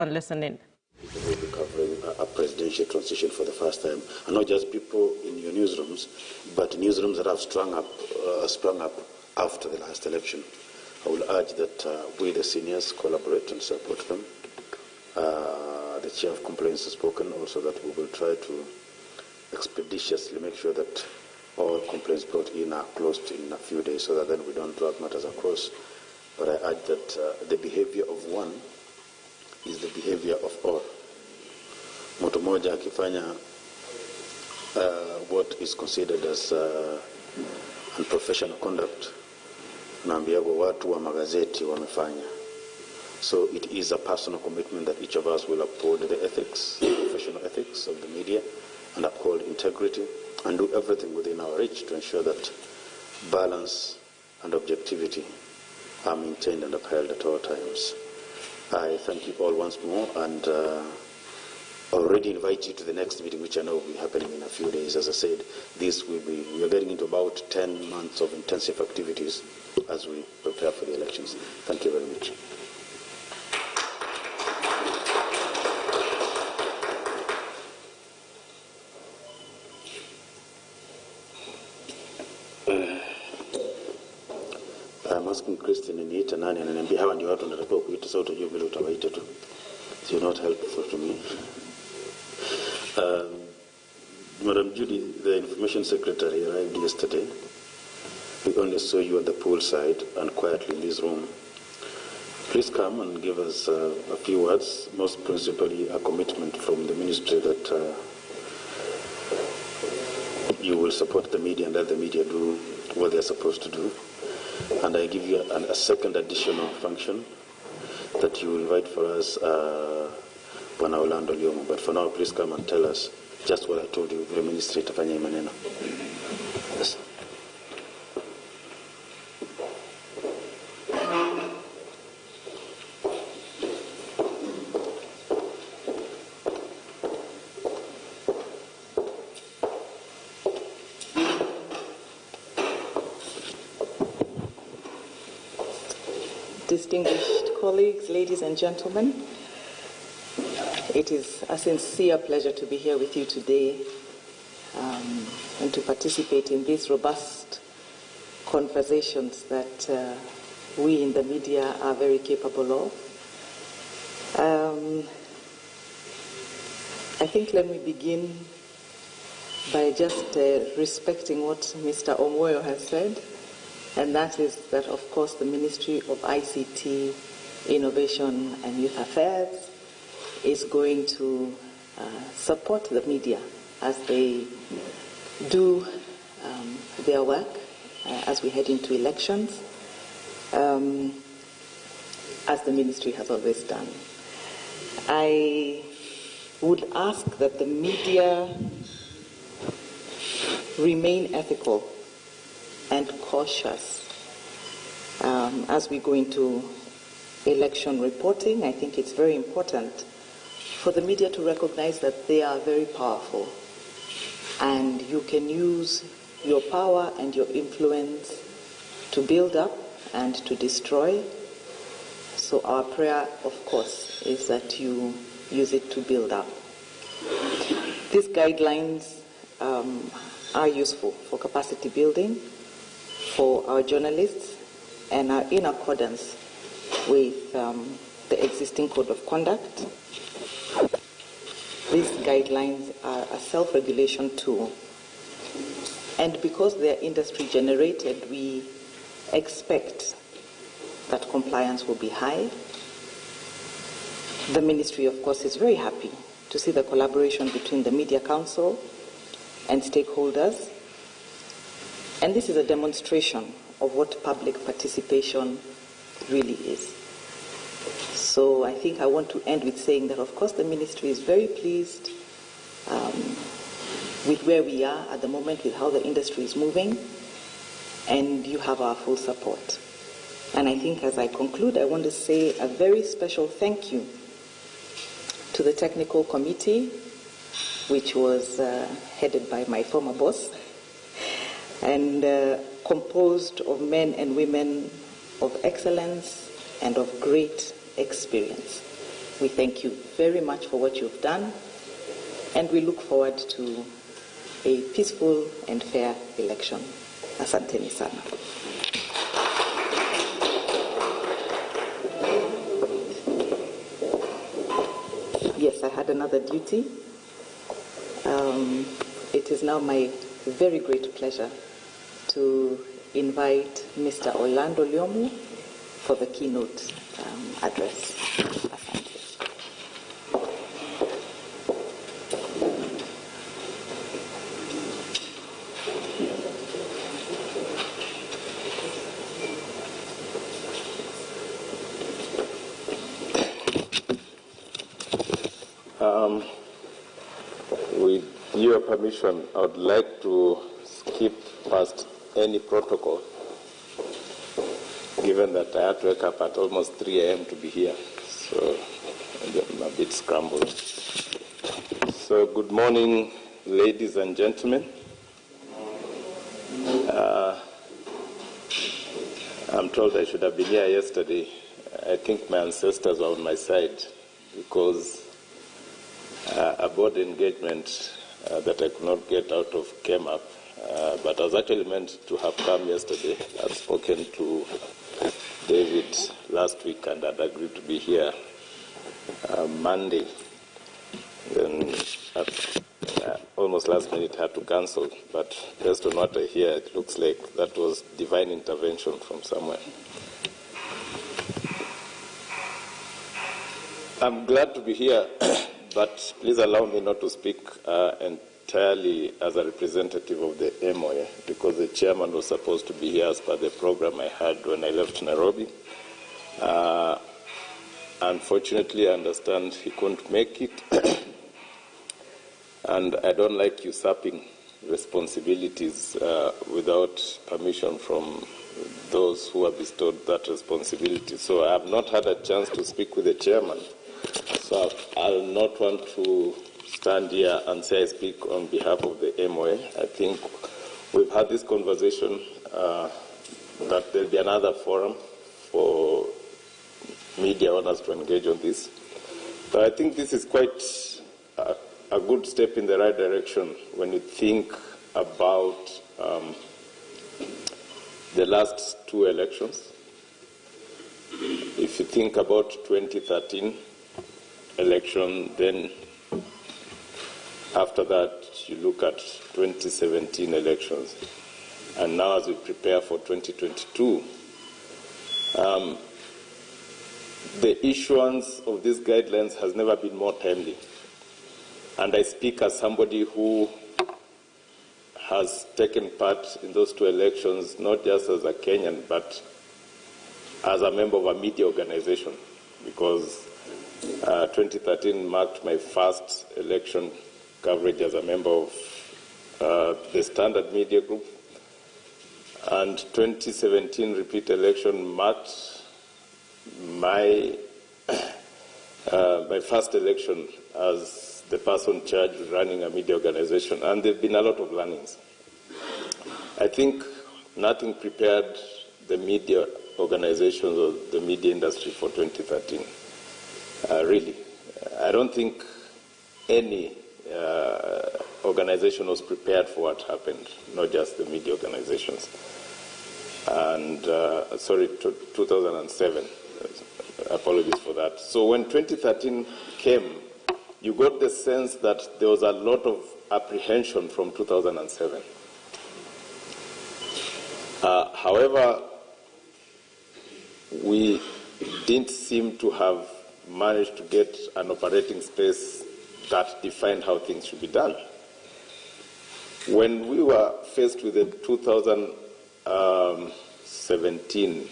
on listening. We'll be covering a presidential transition for the first time, and not just people in your newsrooms, but newsrooms that have sprung up after the last election. I will urge that we, the seniors, collaborate and support them. The chair of complaints has spoken also that we will try to expeditiously make sure that all complaints brought in are closed in a few days, so that then we don't drag matters across. But I urge that the behavior of one is the behavior of all. Mtu moja akifanya what is considered as unprofessional conduct, naambiwa watu wa magazeti wamefanya. So it is a personal commitment that each of us will uphold the ethics, professional ethics of the media, and uphold integrity, and do everything within our reach to ensure that balance and objectivity are maintained and upheld at all times. I thank you all once more, and already invite you to the next meeting, which I know will be happening in a few days. As I said, we are getting into about 10 months of intensive activities as we prepare for the elections. Thank you very much. I'm asking Christine niite nani ananiambia hawa ndio watu natakiwa kuita, sasa utajua vile utawaita tu. It's not helpful to me. Madam Judy, the information secretary, arrived yesterday. We only saw you at the pool side and quietly in this room. Please come and give us a few words, most principally a commitment from the ministry that you will support the media and let the media do what they're supposed to do. And I give you a second additional function that you will invite for us Bwana Lyomu. But for now, please come and tell us just what I told you, the ministry itafanya maneno. Yes. Distinguished colleagues, ladies and gentlemen, it is a sincere pleasure to be here with you today and to participate in these robust conversations that we in the media are very capable of. I think let me begin by just respecting what Mr. Omoyo has said. And that is that, of course, the Ministry of ICT, Innovation and Youth Affairs is going to support the media as they do their work as we head into elections, as the ministry has always done. I would ask that the media remain ethical and cautious as we go into election reporting. I think it's very important for the media to recognize that they are very powerful, and you can use your power and your influence to build up and to destroy. So our prayer, of course, is that you use it to build up. These guidelines are useful for capacity building for our journalists and are in accordance with the existing code of conduct. These guidelines are a self-regulation tool, and because they are industry generated, we expect that compliance will be high. The ministry, of course, is very happy to see the collaboration between the Media Council and stakeholders. And this is a demonstration of what public participation really is. So I think I want to end with saying that, of course, the ministry is very pleased with where we are at the moment, with how the industry is moving, and you have our full support. And I think as I conclude, I want to say a very special thank you to the technical committee, which was headed by my former boss, and composed of men and women of excellence and of great experience. We thank you very much for what you've done, and we look forward to a peaceful and fair election. Asanteni sana. Yes, I had another duty. It is now my very great pleasure to invite Mr. Orlando Lyomu for the keynote address. With your permission, I would like to skip past any protocol, given that I had to wake up at almost 3 a.m. to be here, so I'm a bit scrambled. So good morning, ladies and gentlemen. I'm told I should have been here yesterday. I think my ancestors were on my side because a board engagement that I could not get out of came up, but I was actually meant to have come yesterday. I'd spoken to David last week and I'd agreed to be here Monday. Then almost last minute I had to cancel, but based on what I hear, it looks like that was divine intervention from somewhere. I'm glad to be here, but please allow me not to speak entirely as a representative of the MOA, because the chairman was supposed to be here as per the program I had when I left Nairobi. Unfortunately, I understand he couldn't make it, and I don't like usurping responsibilities without permission from those who have bestowed that responsibility. So I have not had a chance to speak with the chairman. So I'll not want to stand here and say I speak on behalf of the MOA. I think we've had this conversation that there'll be another forum for media owners to engage on this. But I think this is quite a good step in the right direction when you think about the last two elections. If you think about 2013 election, then after that you look at 2017 elections, and now as we prepare for 2022, the issuance of these guidelines has never been more timely. And I speak as somebody who has taken part in those two elections, not just as a Kenyan, but as a member of a media organization, because 2013 marked my first election coverage as a member of the Standard Media Group, and 2017 repeat election marked my first election as the person charged with running a media organization, and there have been a lot of learnings. I think nothing prepared the media organizations or the media industry for 2013. Really. I don't think any organization was prepared for what happened, not just the media organizations. And, 2007. Apologies for that. So when 2013 came, you got the sense that there was a lot of apprehension from 2007. However, we didn't seem to have managed to get an operating space that defined how things should be done. When we were faced with the 2017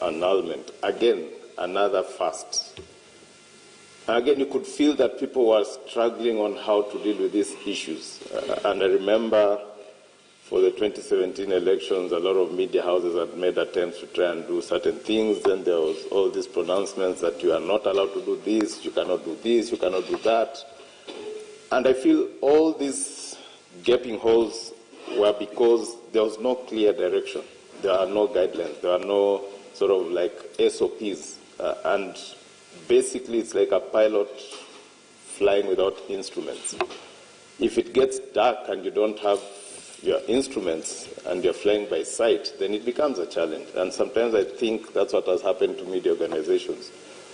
annulment, again, another first. Again, you could feel that people were struggling on how to deal with these issues. And I remember for the 2017 elections, a lot of media houses had made attempts to try and do certain things. Then there was all these pronouncements that you are not allowed to do this, you cannot do this, you cannot do that. And I feel all these gaping holes were because there was no clear direction. There are no guidelines. There are no sort of like SOPs. And basically it's like a pilot flying without instruments. If it gets dark and you don't have your instruments and you're flying by sight, then it becomes a challenge. And sometimes I think that's what has happened to media organizations.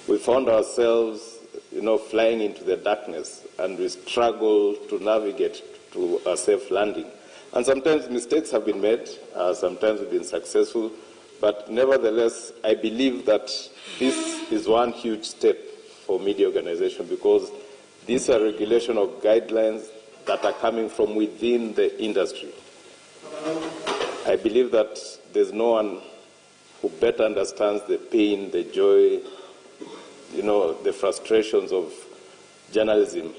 We found ourselves, flying into the darkness, and we struggle to navigate to a safe landing. And sometimes mistakes have been made, sometimes we've been successful, but nevertheless, I believe that this is one huge step for media organization, because these are regulation of guidelines that are coming from within the industry. I believe that there's no one who better understands the pain, the joy, the frustrations of journalism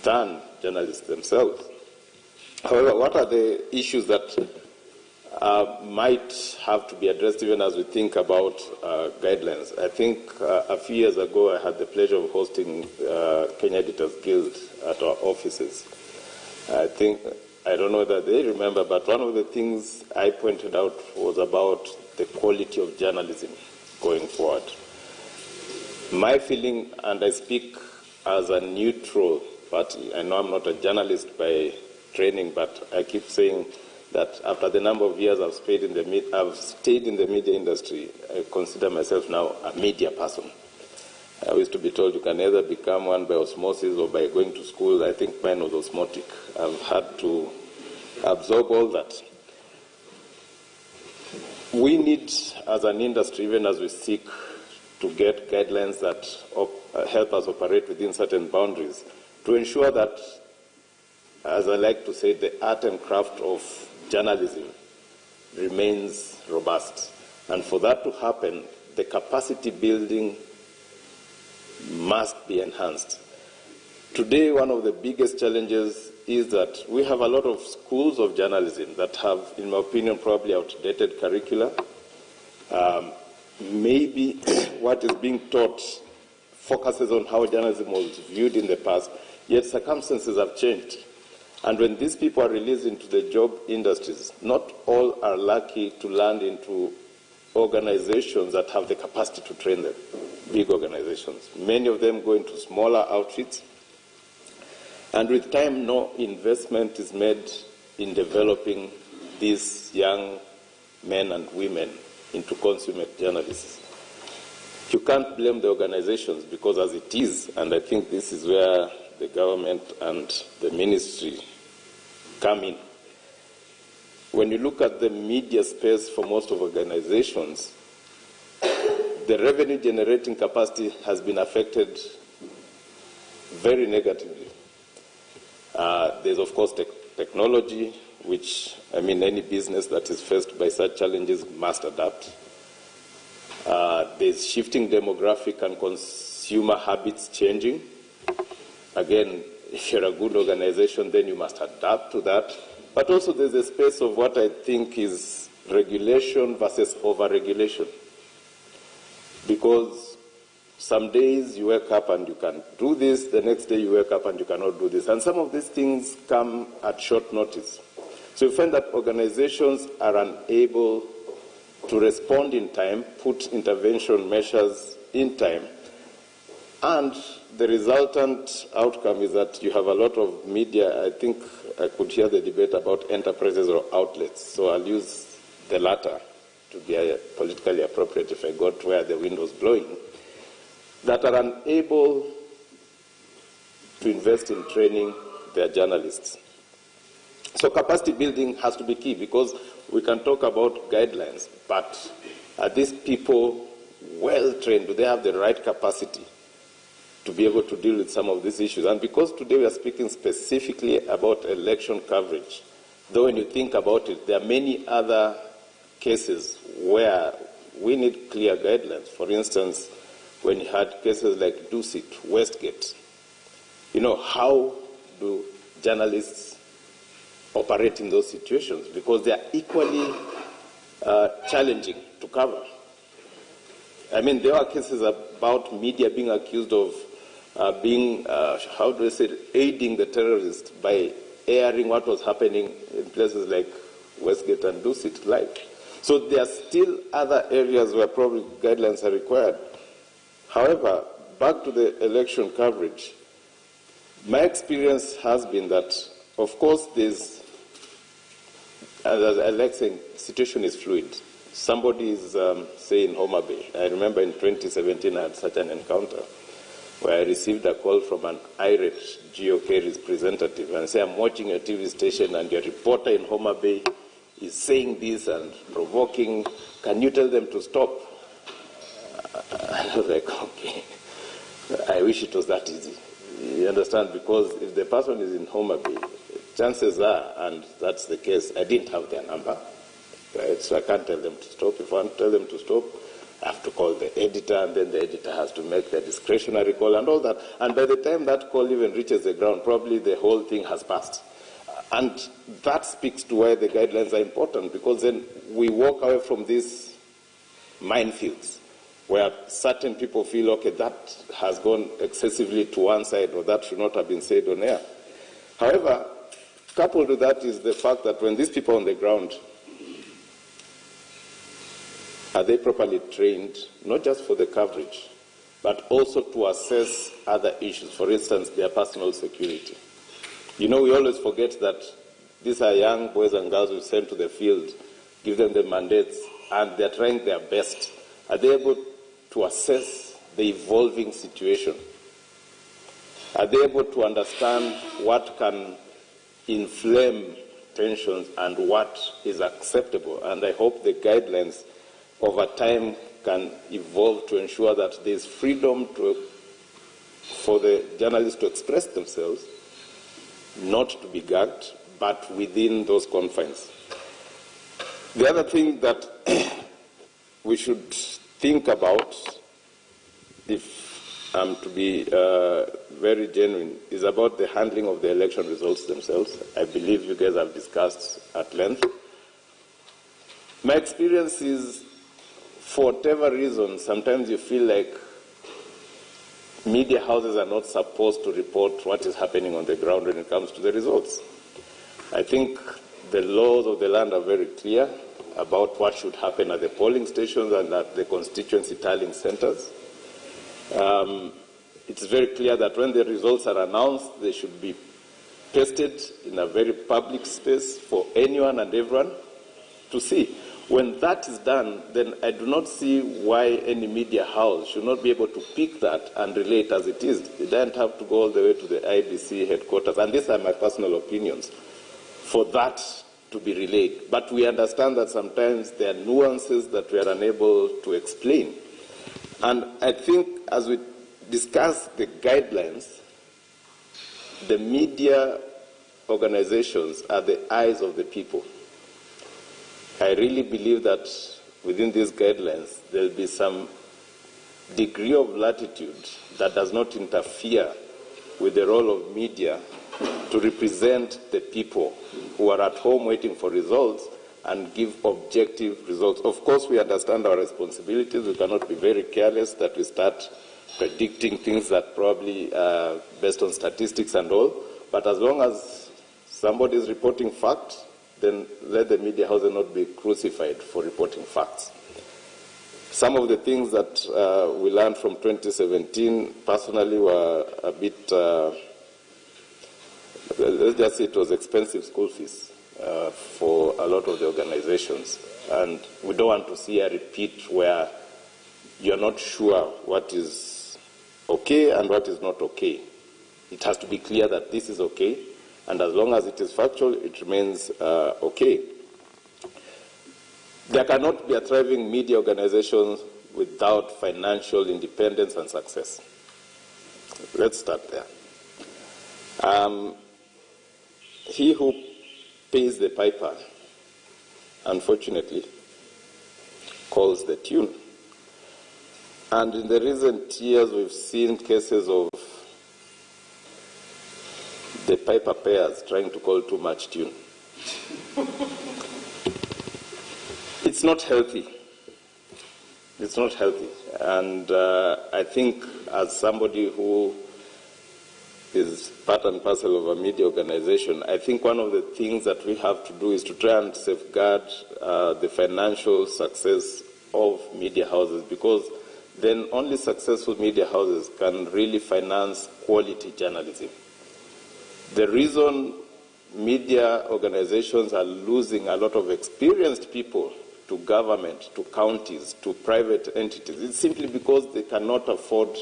than journalists themselves. However, what are the issues that might have to be addressed even as we think about guidelines? I think a few years ago I had the pleasure of hosting Kenya Editors Guild at our offices. I don't know that they remember, but one of the things I pointed out was about the quality of journalism going forward. My feeling, and I speak as a neutral party, I know I'm not a journalist by training, but I keep saying that after the number of years I've stayed in the media industry, I consider myself now a media person. I used to be told you can either become one by osmosis or by going to school. I think mine was osmotic. I've had to absorb all that. We need, as an industry, even as we seek to get guidelines that help us operate within certain boundaries, to ensure that, as I like to say, the art and craft of journalism remains robust. And for that to happen, the capacity building must be enhanced. Today, one of the biggest challenges is that we have a lot of schools of journalism that have, in my opinion, probably outdated curricula. Maybe what is being taught focuses on how journalism was viewed in the past, yet circumstances have changed. And when these people are released into the job industries, not all are lucky to land into organizations that have the capacity to train them, big organizations. Many of them go into smaller outfits, and with time, no investment is made in developing these young men and women into consummate journalists. You can't blame the organizations, because as it is, and I think this is where the government and the ministry come in. When you look at the media space for most of organizations, the revenue generating capacity has been affected very negatively. There's, of course, technology, which, any business that is faced by such challenges must adapt. There's shifting demographic and consumer habits changing. Again, if you're a good organization, then you must adapt to that. But also there's a space of what I think is regulation versus over-regulation. Because some days you wake up and you can do this, the next day you wake up and you cannot do this. And some of these things come at short notice. So you find that organizations are unable to respond in time, put intervention measures in time, and the resultant outcome is that you have a lot of media. I think I could hear the debate about enterprises or outlets, so I'll use the latter to be politically appropriate if I got where the wind was blowing, that are unable to invest in training their journalists. So capacity building has to be key, because we can talk about guidelines, but are these people well trained? Do they have the right capacity to be able to deal with some of these issues? And because today we are speaking specifically about election coverage, though when you think about it, there are many other cases where we need clear guidelines. For instance, when you had cases like Dusit, Westgate, how do journalists operate in those situations? Because they are equally challenging to cover. There are cases about media being accused of aiding the terrorists by airing what was happening in places like Westgate and Dusit live. So there are still other areas where probably guidelines are required. However, back to the election coverage, my experience has been that, of course, there's, as I like saying, situation is fluid. Somebody is, say, in Homa Bay. I remember in 2017 I had such an encounter where I received a call from an irate GOK representative and say, I'm watching a TV station and your reporter in Homa Bay is saying this and provoking. Can you tell them to stop? I was like, okay. I wish it was that easy. You understand? Because if the person is in Homa Bay, chances are, and that's the case, I didn't have their number. Right? So I can't tell them to stop. If I want to tell them to stop, I have to call the editor, and then the editor has to make the discretionary call and all that. And by the time that call even reaches the ground, probably the whole thing has passed. And that speaks to why the guidelines are important, because then we walk away from these minefields where certain people feel, okay, that has gone excessively to one side, or that should not have been said on air. However, coupled with that is the fact that when these people on the ground, are they properly trained, not just for the coverage, but also to assess other issues, for instance, their personal security? You know, we always forget that these are young boys and girls we send to the field, give them the mandates, and they're trying their best. Are they able to assess the evolving situation? Are they able to understand what can inflame tensions and what is acceptable? And I hope the guidelines over time can evolve to ensure that there's freedom for the journalists to express themselves, not to be gagged, but within those confines. The other thing that we should think about, if I'm to be very genuine, is about the handling of the election results themselves. I believe you guys have discussed at length. My experience is, for whatever reason, sometimes you feel like media houses are not supposed to report what is happening on the ground when it comes to the results. I think the laws of the land are very clear about what should happen at the polling stations and at the constituency tallying centers. It's very clear that when the results are announced, they should be pasted in a very public space for anyone and everyone to see. When that is done, then I do not see why any media house should not be able to pick that and relay it as it is. It doesn't have to go all the way to the IBC headquarters, and these are my personal opinions, for that to be relayed. But we understand that sometimes there are nuances that we are unable to explain. And I think as we discuss the guidelines, the media organizations are the eyes of the people. I really believe that within these guidelines, there will be some degree of latitude that does not interfere with the role of media to represent the people who are at home waiting for results and give objective results. Of course, we understand our responsibilities. We cannot be very careless that we start predicting things that probably are based on statistics and all. But as long as somebody is reporting facts, then let the media houses not be crucified for reporting facts. Some of the things that we learned from 2017 personally were a bit, let's just say it was expensive school fees for a lot of the organizations. And we don't want to see a repeat where you're not sure what is okay and what is not okay. It has to be clear that this is okay, and as long as it is factual, it remains okay. There cannot be a thriving media organization without financial independence and success. Let's start there. He who pays the piper, unfortunately, calls the tune. And in the recent years, we've seen cases of the piper payers trying to call too much tune. It's not healthy. It's not healthy. And I think as somebody who is part and parcel of a media organization, I think one of the things that we have to do is to try and safeguard the financial success of media houses, because then only successful media houses can really finance quality journalism. The reason media organizations are losing a lot of experienced people to government, to counties, to private entities, is simply because they cannot afford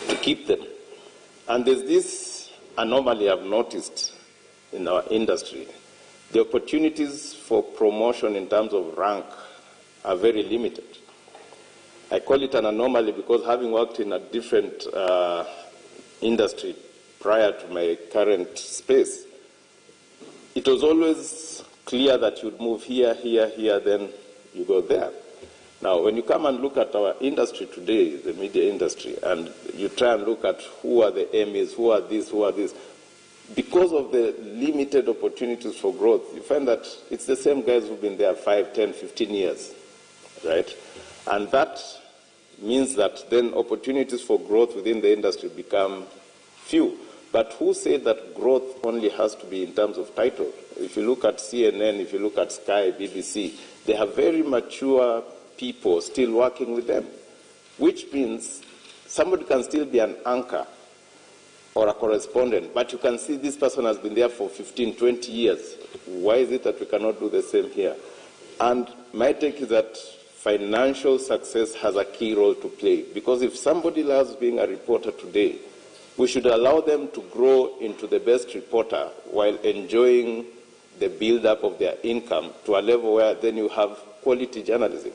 to keep them. And there's this anomaly I've noticed in our industry. The opportunities for promotion in terms of rank are very limited. I call it an anomaly because having worked in a different industry prior to my current space, it was always clear that you'd move here, here, here, then you go there. Now, when you come and look at our industry today, the media industry, and you try and look at who are the Emmys, who are this, because of the limited opportunities for growth, you find that it's the same guys who've been there 5, 10, 15 years, right? And that means that then opportunities for growth within the industry become few. But who said that growth only has to be in terms of title? If you look at CNN, if you look at Sky, BBC, they have very mature people still working with them, which means somebody can still be an anchor or a correspondent, but you can see this person has been there for 15, 20 years. Why is it that we cannot do the same here? And my take is that financial success has a key role to play, because if somebody loves being a reporter today, we should allow them to grow into the best reporter while enjoying the build-up of their income to a level where then you have quality journalism.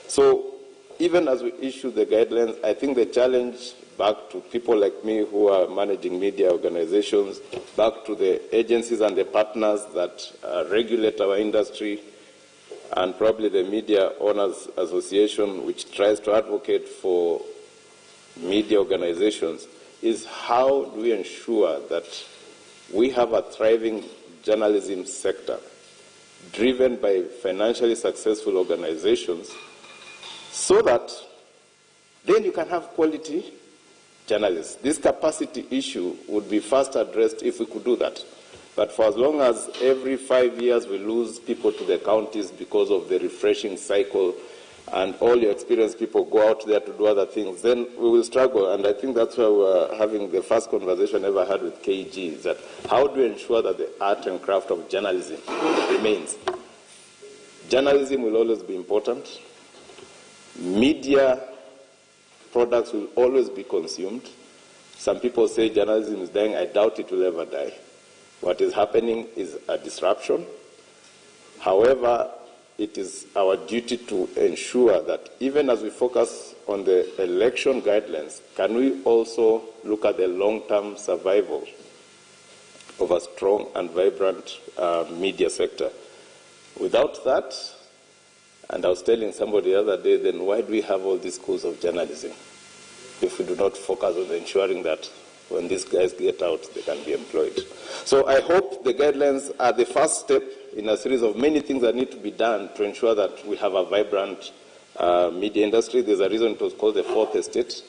So even as we issue the guidelines, I think the challenge back to people like me who are managing media organizations, back to the agencies and the partners that regulate our industry, and probably the Media Owners Association, which tries to advocate for media organizations, is how do we ensure that we have a thriving journalism sector driven by financially successful organizations, so that then you can have quality journalists. This capacity issue would be first addressed if we could do that. But for as long as every 5 years we lose people to the counties because of the refreshing cycle, and all your experienced people go out there to do other things, then we will struggle. And I think that's why we're having the first conversation I ever had with KG, is that how do we ensure that the art and craft of journalism remains? Journalism will always be important. Media products will always be consumed. Some people say journalism is dying. I doubt it will ever die. What is happening is a disruption. However, it is our duty to ensure that even as we focus on the election guidelines, can we also look at the long-term survival of a strong and vibrant media sector? Without that, and I was telling somebody the other day, then why do we have all these schools of journalism if we do not focus on ensuring that when these guys get out, they can be employed? So I hope the guidelines are the first step in a series of many things that need to be done to ensure that we have a vibrant media industry. There's a reason it was called the fourth estate.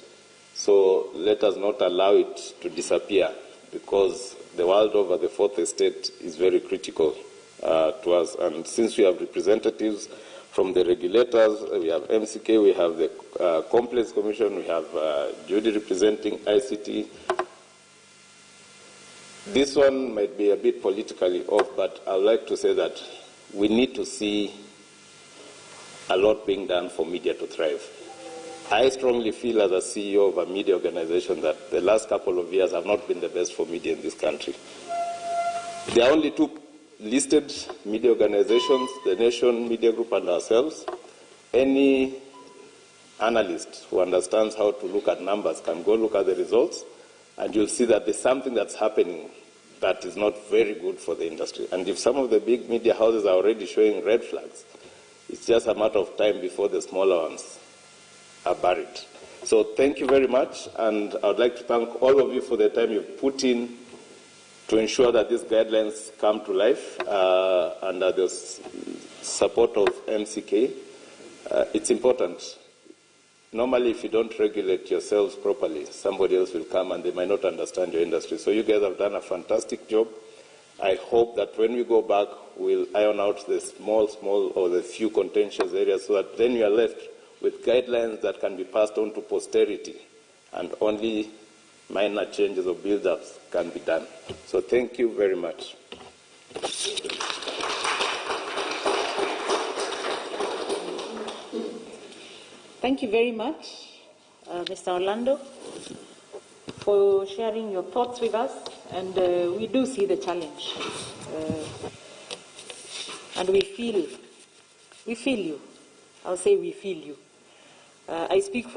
So let us not allow it to disappear, because the world over, the fourth estate is very critical to us. And since we have representatives from the regulators, we have MCK, we have the Complaints Commission, we have Judy representing ICT. This one might be a bit politically off, but I would like to say that we need to see a lot being done for media to thrive. I strongly feel as a CEO of a media organization that the last couple of years have not been the best for media in this country. There are only two listed media organizations, the Nation Media Group and ourselves. Any analyst who understands how to look at numbers can go look at the results, and you'll see that there's something that's happening that is not very good for the industry. And if some of the big media houses are already showing red flags, it's just a matter of time before the smaller ones are buried. So thank you very much, and I would like to thank all of you for the time you've put in to ensure that these guidelines come to life under the support of MCK. It's important. Normally, if you don't regulate yourselves properly, somebody else will come and they might not understand your industry. So you guys have done a fantastic job. I hope that when we go back, we'll iron out the small, or the few contentious areas, so that then you are left with guidelines that can be passed on to posterity, and only minor changes or build-ups can be done. So thank you very much. Thank you very much, Mr. Orlando, for sharing your thoughts with us. And we do see the challenge. And we feel you. I'll say we feel you. I speak for